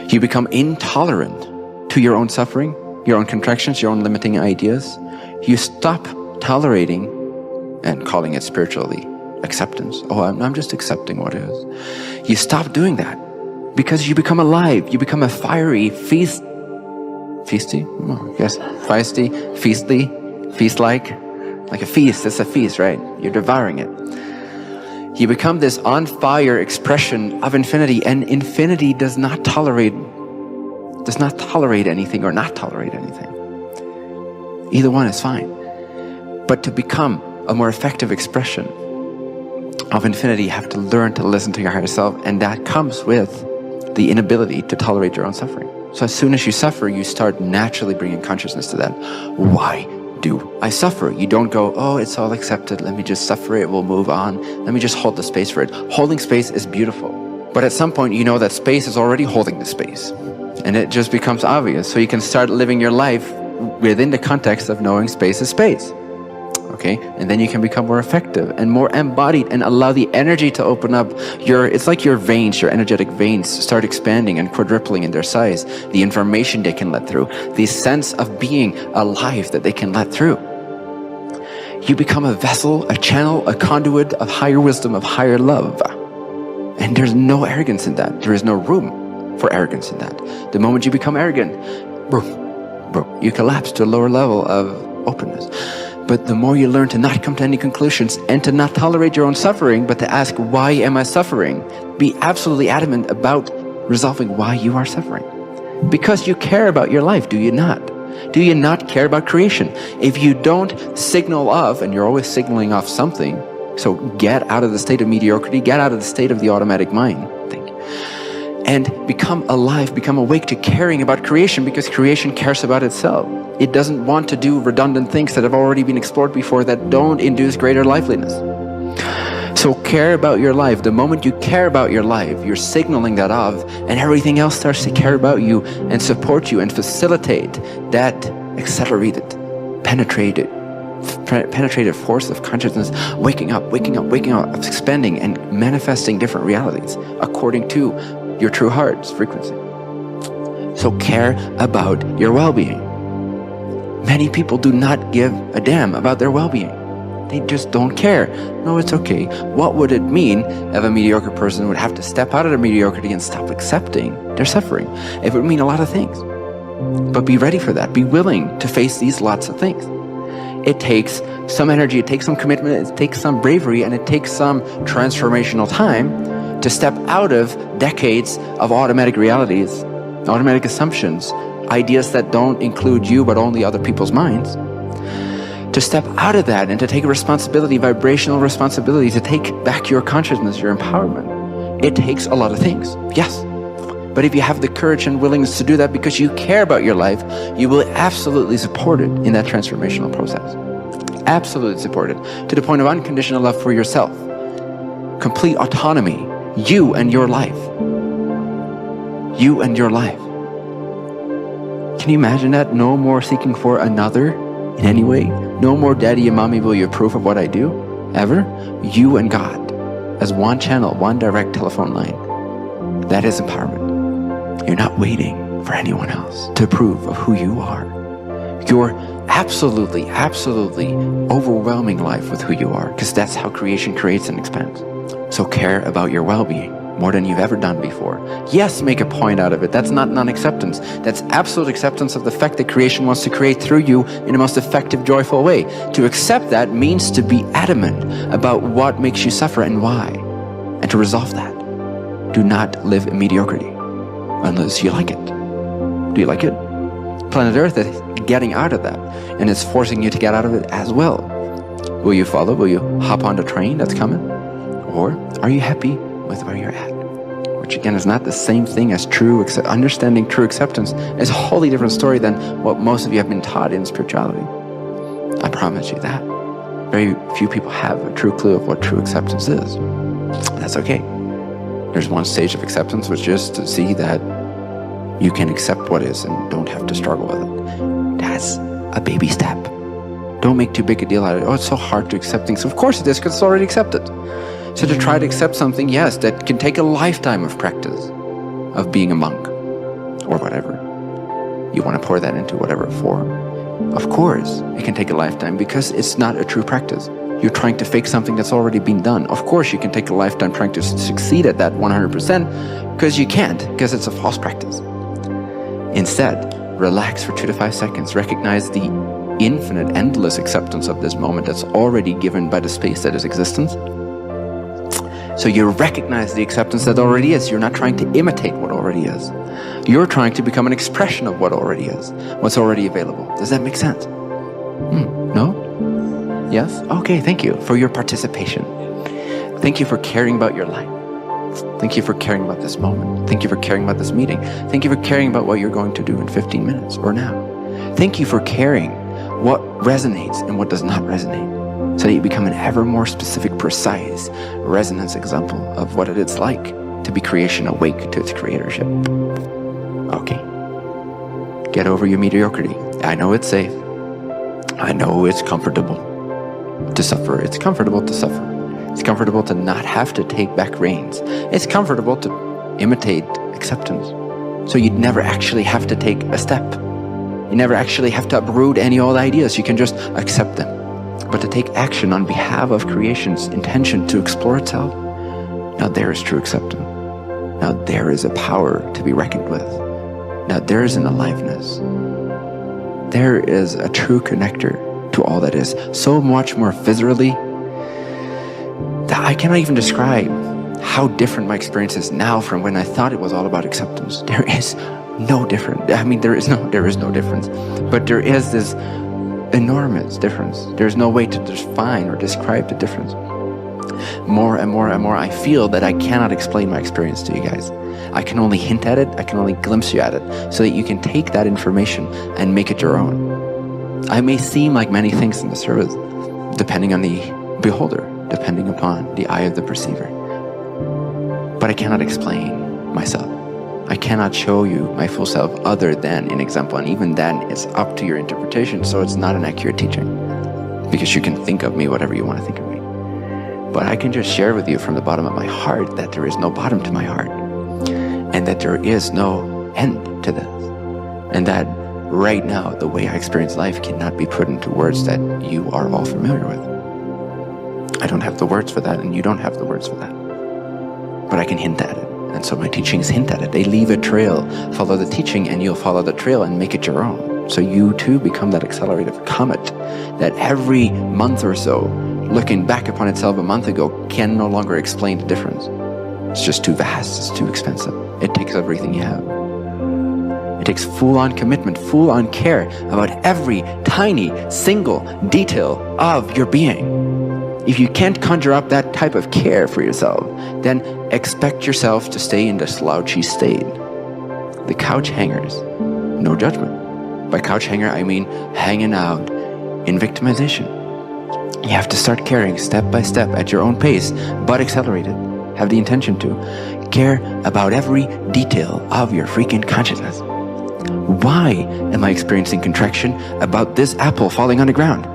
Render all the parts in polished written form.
You become intolerant to your own suffering, your own contractions, your own limiting ideas. You stop tolerating and calling it spiritually acceptance. Oh, I'm just accepting what is. You stop doing that because you become alive. You become a fiery, feisty, like a feast. It's a feast, right? You're devouring it. You become this on fire expression of infinity, and infinity does not tolerate anything or not tolerate anything. Either one is fine. But to become a more effective expression of infinity, you have to learn to listen to your higher self, and that comes with the inability to tolerate your own suffering. So as soon as you suffer, you start naturally bringing consciousness to that. Why do I suffer? You don't go, oh, it's all accepted, let me just suffer it, we'll move on, let me just hold the space for it. Holding space is beautiful, but at some point you know that space is already holding the space, and it just becomes obvious. So you can start living your life within the context of knowing space is space. Okay, and then you can become more effective and more embodied and allow the energy to open up. It's like your veins, your energetic veins start expanding and quadrupling in their size. The information they can let through, the sense of being alive that they can let through. You become a vessel, a channel, a conduit of higher wisdom, of higher love. And there's no arrogance in that. There is no room for arrogance in that. The moment you become arrogant, you collapse to a lower level of openness. But the more you learn to not come to any conclusions and to not tolerate your own suffering, but to ask, why am I suffering? Be absolutely adamant about resolving why you are suffering. Because you care about your life, do you not? Do you not care about creation? If you don't signal off, and you're always signaling off something, so get out of the state of mediocrity, get out of the state of the automatic mind, and become alive, become awake to caring about creation, because creation cares about itself. It doesn't want to do redundant things that have already been explored before that don't induce greater liveliness. So care about your life. The moment you care about your life, you're signaling that off, and everything else starts to care about you and support you and facilitate that accelerated, penetrated force of consciousness, waking up, expanding and manifesting different realities according to your true heart's frequency. So care about your well-being. Many people do not give a damn about their well-being. They just don't care. No, it's okay. What would it mean if a mediocre person would have to step out of their mediocrity and stop accepting their suffering? It would mean a lot of things. But be ready for that. Be willing to face these lots of things. It takes some energy, it takes some commitment, it takes some bravery, and it takes some transformational time to step out of decades of automatic realities, automatic assumptions, ideas that don't include you but only other people's minds. To step out of that and to take a responsibility, vibrational responsibility, to take back your consciousness, your empowerment. It takes a lot of things, yes. But if you have the courage and willingness to do that because you care about your life, you will absolutely support it in that transformational process. Absolutely support it to the point of unconditional love for yourself. Complete autonomy, you and your life. You and your life. Can you imagine that? No more seeking for another in any way. No more daddy and mommy will you approve of what I do, ever. You and God as one channel, one direct telephone line. That is empowerment. You're not waiting for anyone else to approve of who you are. You're absolutely overwhelming life with who you are, because that's how creation creates and expands. So care about your well-being more than you've ever done before. Yes, make a point out of it. That's not non-acceptance. That's absolute acceptance of the fact that creation wants to create through you in the most effective, joyful way. To accept that means to be adamant about what makes you suffer and why, and to resolve that. Do not live in mediocrity unless you like it. Do you like it? Planet Earth is getting out of that, and it's forcing you to get out of it as well. Will you follow? Will you hop on the train that's coming? Or are you happy with where you're at? Which again is not the same thing as understanding true acceptance. Is a wholly different story than what most of you have been taught in spirituality. I promise you that. Very few people have a true clue of what true acceptance is. That's okay. There's one stage of acceptance, which is to see that you can accept what is and don't have to struggle with it. That's a baby step. Don't make too big a deal out of it. Oh, it's so hard to accept things. Of course it is, because it's already accepted. So to try to accept something, yes, that can take a lifetime of practice, of being a monk, or whatever. You want to pour that into whatever form. Of course, it can take a lifetime because it's not a true practice. You're trying to fake something that's already been done. Of course, you can take a lifetime trying to succeed at that 100% because you can't, because it's a false practice. Instead, relax for 2 to 5 seconds. Recognize the infinite, endless acceptance of this moment that's already given by the space that is existence. So you recognize the acceptance that already is. You're not trying to imitate what already is. You're trying to become an expression of what already is, what's already available. Does that make sense? No? Yes? Okay, thank you for your participation. Thank you for caring about your life. Thank you for caring about this moment. Thank you for caring about this meeting. Thank you for caring about what you're going to do in 15 minutes or now. Thank you for caring what resonates and what does not resonate, so that you become an ever more specific, precise resonance example of what it is like to be creation awake to its creatorship. Okay. Get over your mediocrity. I know it's safe. I know it's comfortable to suffer. It's comfortable to suffer. It's comfortable to not have to take back reins. It's comfortable to imitate acceptance. So you'd never actually have to take a step. You never actually have to uproot any old ideas. You can just accept them. But to take action on behalf of creation's intention to explore itself, now there is true acceptance. Now there is a power to be reckoned with. Now there is an aliveness. There is a true connector to all that is, so much more viscerally that I cannot even describe how different my experience is now from when I thought it was all about acceptance. There is no difference. I mean, there is no difference, but there is this enormous difference. There's no way to define or describe the difference. More and more and more, I feel that I cannot explain my experience to you guys. I can only hint at it, I can only glimpse you at it, so that you can take that information and make it your own. I may seem like many things in the service, depending on the beholder, depending upon the eye of the perceiver. But I cannot explain myself. I cannot show you my full self other than an example, and even then it's up to your interpretation, so it's not an accurate teaching, because you can think of me whatever you want to think of me. But I can just share with you from the bottom of my heart that there is no bottom to my heart, and that there is no end to this, and that right now the way I experience life cannot be put into words that you are all familiar with. I don't have the words for that, and you don't have the words for that, but I can hint at it. And so my teachings hint at it. They leave a trail. Follow the teaching and you'll follow the trail and make it your own. So you too become that accelerative comet that every month or so, looking back upon itself a month ago, can no longer explain the difference. It's just too vast, it's too expensive. It takes everything you have. It takes full-on commitment, full-on care about every tiny single detail of your being. If you can't conjure up that type of care for yourself, then expect yourself to stay in the slouchy state. The couch hangers, no judgment. By couch hanger, I mean hanging out in victimization. You have to start caring step by step at your own pace, but accelerated. Have the intention to care about every detail of your freaking consciousness. Why am I experiencing contraction about this apple falling on the ground?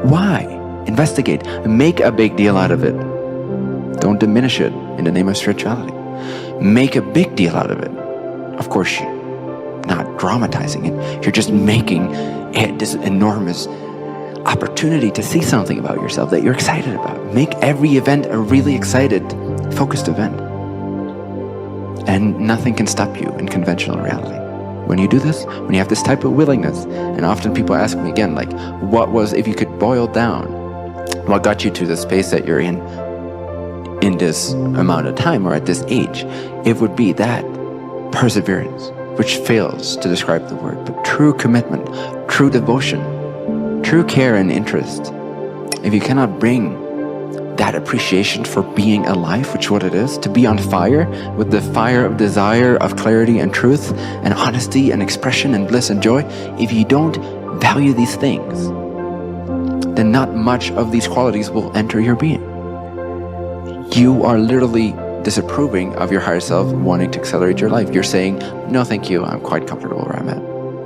Why? Investigate. Make a big deal out of it. Don't diminish it in the name of spirituality. Make a big deal out of it. Of course, you're not dramatizing it. You're just making it this enormous opportunity to see something about yourself that you're excited about. Make every event a really excited, focused event. And nothing can stop you in conventional reality. When you do this, when you have this type of willingness, and often people ask me again, like, what was, if you could boil down, what got you to the space that you're in this amount of time or at this age, it would be that perseverance, which fails to describe the word, but true commitment, true devotion, true care and interest. If you cannot bring that appreciation for being alive, which is what it is, to be on fire with the fire of desire, of clarity and truth and honesty and expression and bliss and joy, if you don't value these things, then not much of these qualities will enter your being. You are literally disapproving of your higher self wanting to accelerate your life. You're saying, no, thank you, I'm quite comfortable where I'm at.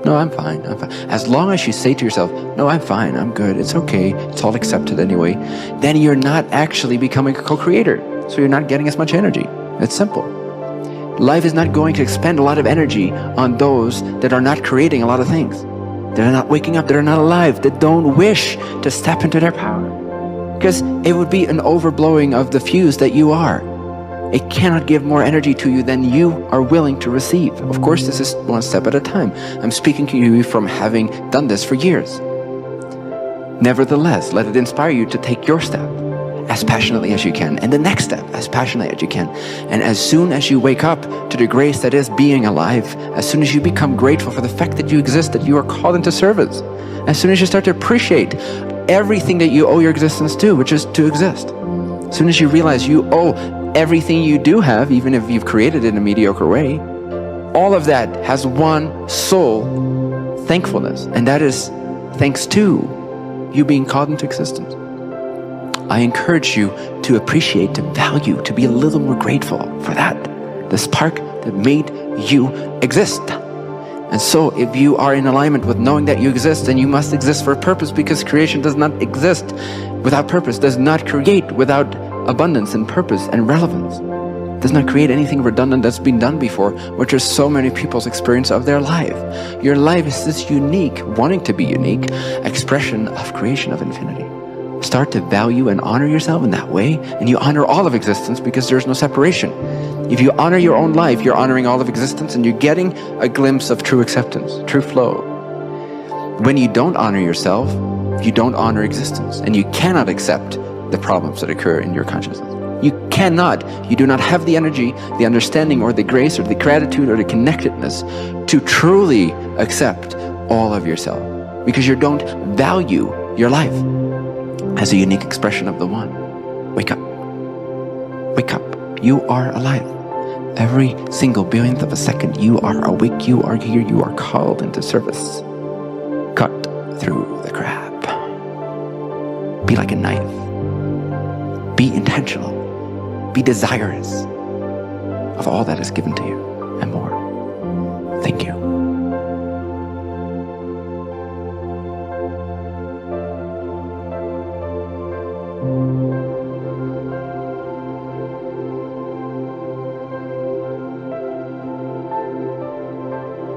No, I'm fine, I'm fine. As long as you say to yourself, no, I'm fine, I'm good, it's okay, it's all accepted anyway, then you're not actually becoming a co-creator. So you're not getting as much energy. It's simple. Life is not going to expend a lot of energy on those that are not creating a lot of things. They're not waking up, they're not alive, that don't wish to step into their power. Because it would be an overblowing of the fuse that you are. It cannot give more energy to you than you are willing to receive. Of course, this is one step at a time. I'm speaking to you from having done this for years. Nevertheless, let it inspire you to take your step as passionately as you can, and the next step as passionately as you can. And as soon as you wake up to the grace that is being alive, as soon as you become grateful for the fact that you exist, that you are called into service, as soon as you start to appreciate everything that you owe your existence to, which is to exist, as soon as you realize you owe everything you do have, even if you've created it in a mediocre way, all of that has one sole thankfulness, and that is thanks to you being called into existence. I encourage you to appreciate, to value, to be a little more grateful for that, the spark that made you exist. And so if you are in alignment with knowing that you exist, then you must exist for a purpose, because creation does not exist without purpose, does not create without abundance and purpose and relevance, does not create anything redundant that's been done before, which is so many people's experience of their life. Your life is this unique, wanting to be unique, expression of creation of infinity. Start to value and honor yourself in that way, and you honor all of existence, because there's no separation. If you honor your own life, you're honoring all of existence, and you're getting a glimpse of true acceptance, true flow. When you don't honor yourself, you don't honor existence, and you cannot accept the problems that occur in your consciousness. You cannot, you do not have the energy, the understanding, or the grace, or the gratitude, or the connectedness to truly accept all of yourself, because you don't value your life as a unique expression of the One. Wake up. Wake up. You are alive. Every single billionth of a second, you are awake, you are here, you are called into service. Cut through the crap. Be like a knife. Be intentional. Be desirous of all that is given to you and more. Thank you.